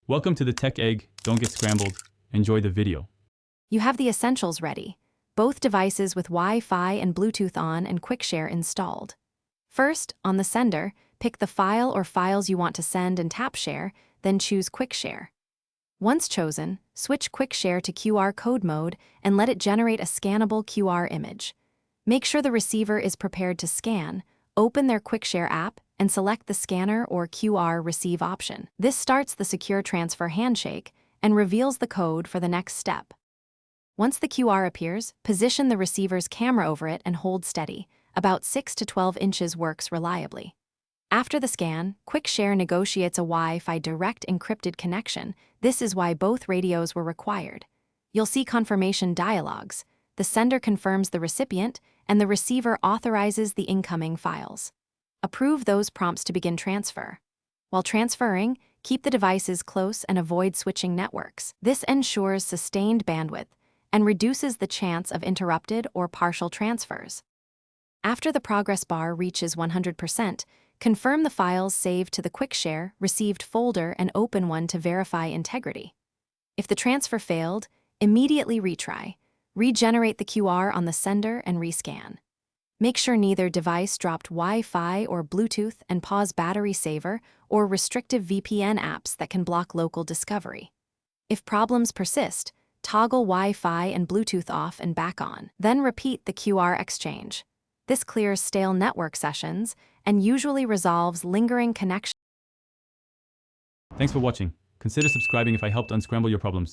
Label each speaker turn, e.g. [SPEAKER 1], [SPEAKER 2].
[SPEAKER 1] Welcome to the Tech Egg. Don't get scrambled. Enjoy the video.
[SPEAKER 2] You have the essentials ready. Both devices with Wi-Fi and Bluetooth on and QuickShare installed. First, on the sender, pick the file or files you want to send and tap Share, then choose QuickShare. Once chosen, switch QuickShare to QR code mode and let it generate a scannable QR image. Make sure the receiver is prepared to scan. Open their QuickShare app and select the scanner or QR receive option. This starts the secure transfer handshake and reveals the code for the next step. Once the QR appears, position the receiver's camera over it and hold steady. About 6 to 12 inches works reliably. After the scan, QuickShare negotiates a Wi-Fi direct encrypted connection. This is why both radios were required. You'll see confirmation dialogues. The sender confirms the recipient, and the receiver authorizes the incoming files. Approve those prompts to begin transfer. While transferring, keep the devices close and avoid switching networks. This ensures sustained bandwidth and reduces the chance of interrupted or partial transfers. After the progress bar reaches 100%, confirm the files saved to the QuickShare received folder and open one to verify integrity. If the transfer failed, immediately retry. Regenerate the QR on the sender and rescan. Make sure neither device dropped Wi-Fi or Bluetooth and pause battery saver or restrictive VPN apps that can block local discovery. If problems persist, toggle Wi-Fi and Bluetooth off and back on. Then repeat the QR exchange. This clears stale network sessions and usually resolves lingering connections.
[SPEAKER 1] Thanks for watching. Consider subscribing if I helped unscramble your problems.